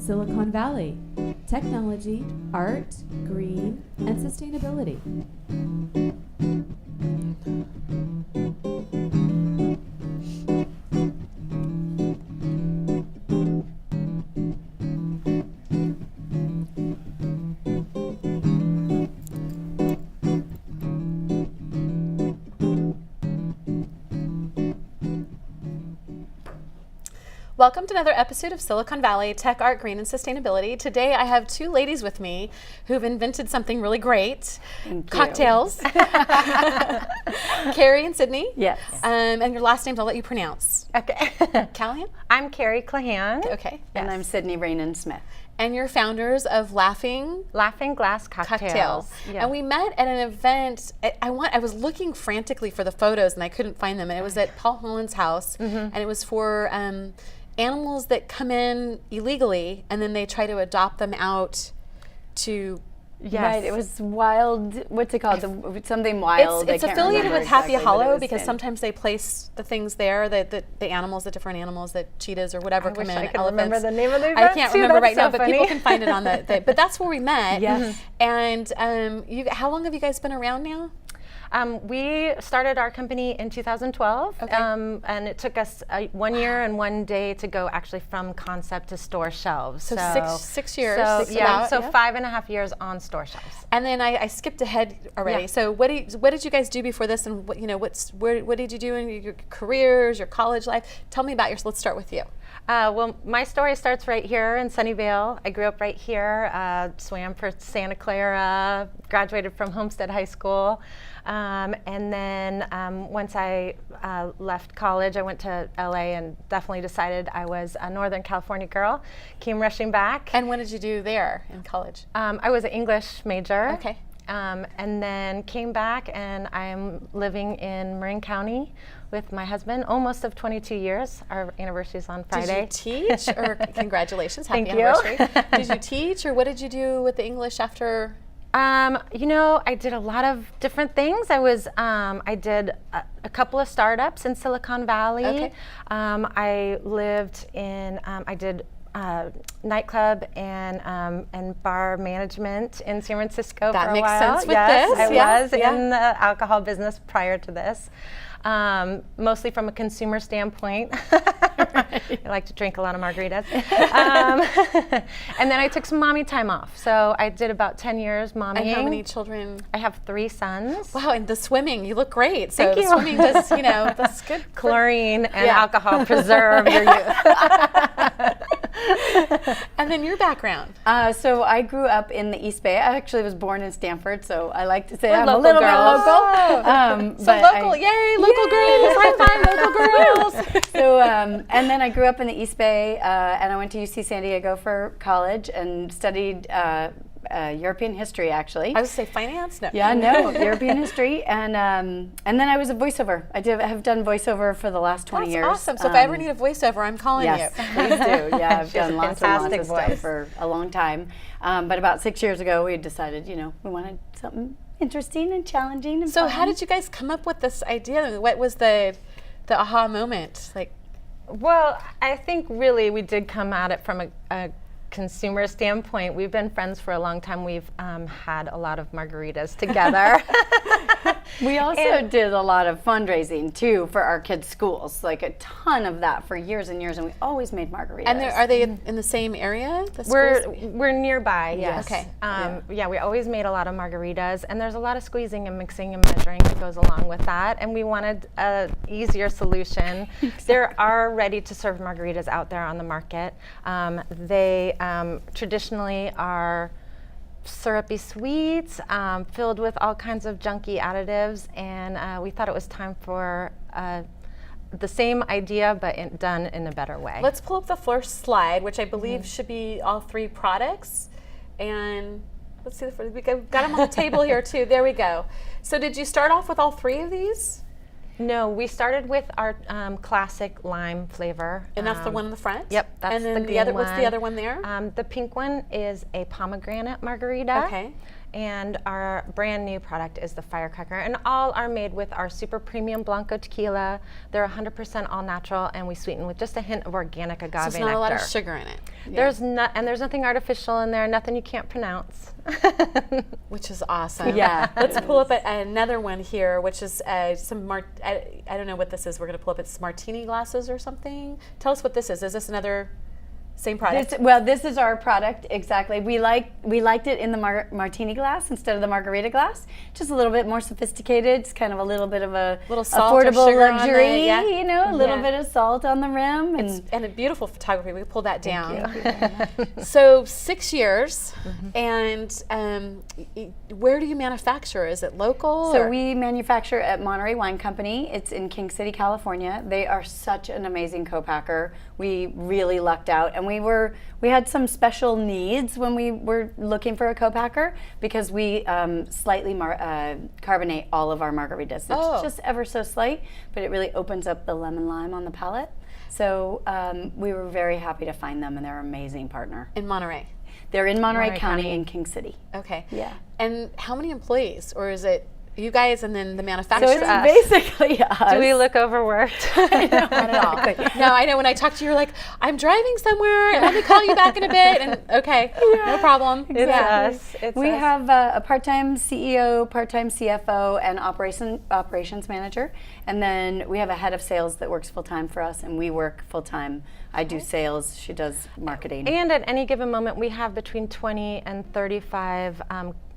Silicon Valley, technology, art, green, and sustainability. Welcome to another episode of Silicon Valley, Tech, Art, Green, and Sustainability. Today I have two ladies with me who've invented something really great. Cocktails. Carrie and Sydney. Yes. And your last names I'll let you pronounce. Okay. Callahan? I'm Carrie Clahan. Okay. And I'm Sydney Rainan-Smith. And you're founders of Laughing Glass Cocktails. Yeah. And we met at an event. I was looking frantically for the photos and I couldn't find them. And it was at Paul Holland's house. And it was for animals that come in illegally and then they try to adopt them out to. Yes. Right, it was wild, what's it called? Something wild. It's affiliated with Happy Hollow because in. Sometimes they place the things there, the animals, the different animals, the cheetahs or whatever come in. I can elephants. remember the name of the event. I can't remember right now, so but people can find it on the but that's where we met. Yes. And how long have you guys been around now? We started our company in 2012, Okay. and it took us 1 year and 1 day to go actually from concept to store shelves. So six years. So, about, 5.5 years on store shelves. And then I skipped ahead already. Yeah. So what did you guys do before this, and what did you do in your careers, your college life? Tell me about yours. Let's start with you. Well, my story starts right here in Sunnyvale. I grew up right here, swam for Santa Clara, graduated from Homestead High School. And then once I left college, I went to LA and definitely decided I was a Northern California girl. Came rushing back. And what did you do there in college? I was an English major. Okay. And then came back, and I'm living in Marin County with my husband, almost of 22 years. Our anniversary is on Friday. Did you teach, or congratulations, happy Thank you. anniversary. Did you teach, or what did you do with the English after? I did a lot of different things. I did a couple of startups in Silicon Valley. Okay. I lived in, I did nightclub and bar management in San Francisco for a while. That makes sense with yes, this. I was in the alcohol business prior to this. Mostly from a consumer standpoint. I like to drink a lot of margaritas. And then I took some mommy time off. So I did about 10 years mommying. And how many children? I have 3 sons. Wow, and the swimming, you look great. So Thank the you. swimming does, that's good. Chlorine and alcohol preserve your youth. And then your background. So I grew up in the East Bay. I actually was born in Stanford, so I like to say We're I'm a local little girls. bit local. So local, yay, local girls, high five, local girls. So, and then I grew up in the East Bay, and I went to UC San Diego for college and studied European history, actually. I would say finance? No. Yeah, no, European history, and then I was a voiceover. Have done voiceover for the last 20 years. That's awesome. So if I ever need a voiceover, I'm calling yes, you. please do. Yeah, I've She has done a lots and lots of fantastic stuff voice. for a long time. But about 6 years ago, we decided, we wanted something interesting and challenging and So fun. how did you guys come up with this idea? What was the aha moment? Well, I think really we did come at it from a consumer standpoint. We've been friends for a long time. We've had a lot of margaritas together. We also did a lot of fundraising too for our kids' schools, like a ton of that for years and years, and we always made margaritas. And are they in the same area? The schools? We're nearby, yes. Okay. Yeah, we always made a lot of margaritas, and there's a lot of squeezing and mixing and measuring that goes along with that, and we wanted an easier solution. There are ready-to-serve margaritas out there on the market. They traditionally are syrupy sweets filled with all kinds of junky additives, and we thought it was time for the same idea but done in a better way. Let's pull up the first slide, which I believe should be all 3 products. And let's see, we got them on the table here too. There we go. So did you start off with all 3 of these? No, we started with our classic lime flavor. And that's the one in the front? Yep, that's and then the green what's the one. other one there? The pink one is a pomegranate margarita. Okay. And our brand new product is the Firecracker. And all are made with our super premium Blanco tequila. They're 100% all natural, and we sweeten with just a hint of organic agave So there's not nectar. a lot of sugar in it. There's nothing artificial in there, nothing you can't pronounce. Which is awesome. Yeah. Let's pull up another one here, which is I don't know what this is. We're going to pull up it's martini glasses or something. Tell us what this is. Is this another same product? This is our product, exactly. We liked it in the martini glass instead of the margarita glass. Just a little bit more sophisticated. It's kind of a little bit of a little salt or affordable sugar on luxury, the- you know, a little bit of salt on the rim. And a beautiful photography. We pulled that down. Thank you. So 6 years, and where do you manufacture? Is it local? So or? we manufacture at Monterey Wine Company. It's in King City, California. They are such an amazing co-packer. We really lucked out, and we had some special needs when we were looking for a co-packer because we slightly carbonate all of our margaritas. It's just ever so slight, but it really opens up the lemon lime on the palate. So we were very happy to find them, and they're an amazing partner. In Monterey. They're in Monterey County in King City. Okay. Yeah. And how many employees, or is it you guys and then the So manufacturer? it's basically us. Do we look overworked? Not at all. No, I know when I talked to you, you're like, I'm driving somewhere, and let me call you back in a bit. And okay, no problem. It's us. It's We us. have a part-time CEO, part-time CFO, and operations manager, and then we have a head of sales that works full-time for us, and we work full-time. I do sales, she does marketing. And at any given moment, we have between 20 and 35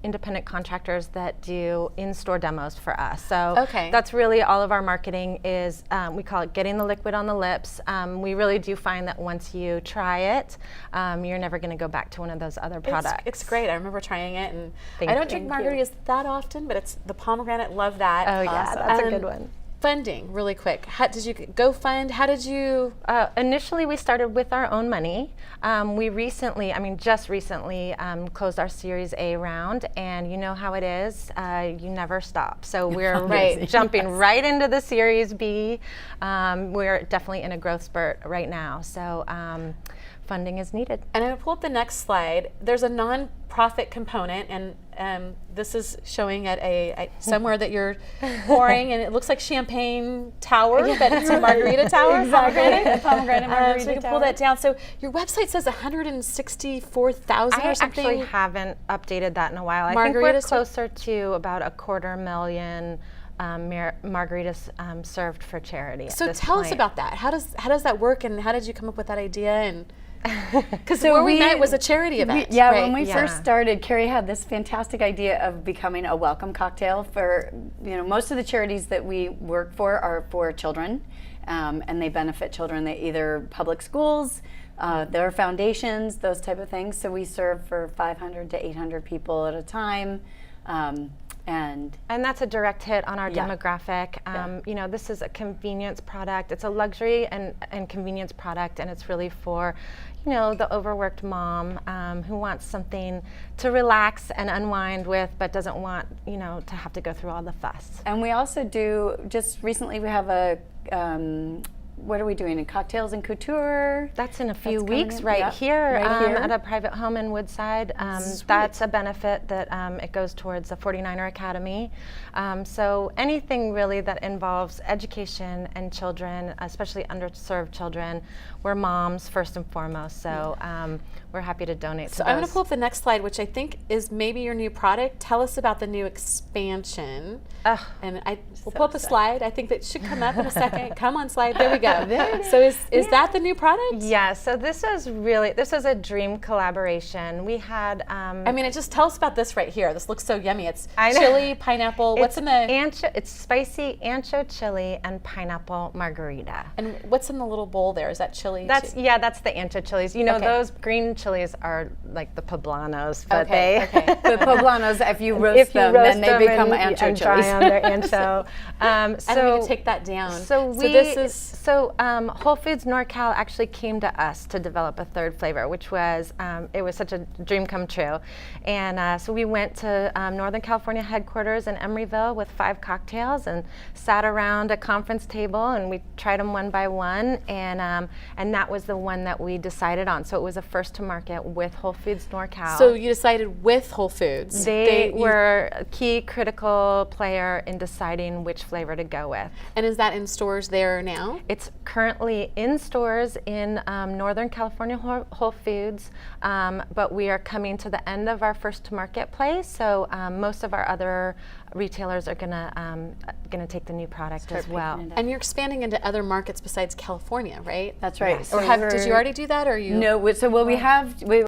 independent contractors that do in-store demos for us. So that's really all of our marketing is, we call it getting the liquid on the lips. We really do find that once you try it, you're never going to go back to one of those other products. It's great. I remember trying it, and Thank I don't you. drink margaritas that often, but it's the pomegranate. Love that. Oh yeah, that's a good one. Funding, really quick. How did you go fund? How did you? Initially, we started with our own money. We recently, just recently, closed our Series A round, and you know how it is. You never stop. So we're jumping right into the Series B. We're definitely in a growth spurt right now. So funding is needed. And I'm going to pull up the next slide. There's a non-profit component, and this is showing at a somewhere that you're pouring, and it looks like champagne tower, but it's a margarita tower. Exactly, a pomegranate margarita so we can tower. pull that down. So your website says 164,000 I or something. actually haven't updated that in a while. I think we're closer to about 250,000 margaritas served for charity. So tell us about that. How does that work, and how did you come up with that idea? And because where we met was a charity event. When we first started, Carrie had this fantastic idea of becoming a welcome cocktail for, most of the charities that we work for are for children, and they benefit children. They either public schools, their foundations, those type of things. So we serve for 500 to 800 people at a time. And that's a direct hit on our demographic. This is a convenience product. It's a luxury and convenience product, and it's really for, the overworked mom who wants something to relax and unwind with, but doesn't want, to have to go through all the fuss. And we also do, just recently we have a, what are we doing? Cocktails and couture. That's in a few weeks here at a private home in Woodside. That's a benefit that it goes towards the 49er Academy. So anything really that involves education and children, especially underserved children, we're moms first and foremost. So we're happy to donate to those. I'm going to pull up the next slide, which I think is maybe your new product. Tell us about the new expansion. And we'll pull up a slide. I think that should come up in a second. Come on, slide. There we go. So is that the new product? Yeah, so this is a dream collaboration. We had just tell us about this right here. This looks so yummy. It's chili, pineapple. What's in the it's spicy ancho chili and pineapple margarita. And what's in the little bowl there? Is that chili? That's the ancho chilies. Those green chilies are like the poblanos, but the poblanos, if you roast them, then they become ancho chilies. They're ancho. And we can take that down. Whole Foods NorCal actually came to us to develop a third flavor, which was it was such a dream come true, and so we went to Northern California headquarters in Emeryville with 5 cocktails and sat around a conference table, and we tried them one by one, and that was the one that we decided on. So it was a first to market market with Whole Foods NorCal. So you decided with Whole Foods. They you- were a key critical player in deciding which flavor to go with. And is that in stores there now? It's currently in stores in Northern California Whole Foods, but we are coming to the end of our first to market place. So most of our other retailers are gonna take the new product as well. And you're expanding into other markets besides California, right? That's right. Yes. So Or did you we're- already do that, or you? No, so what we have, we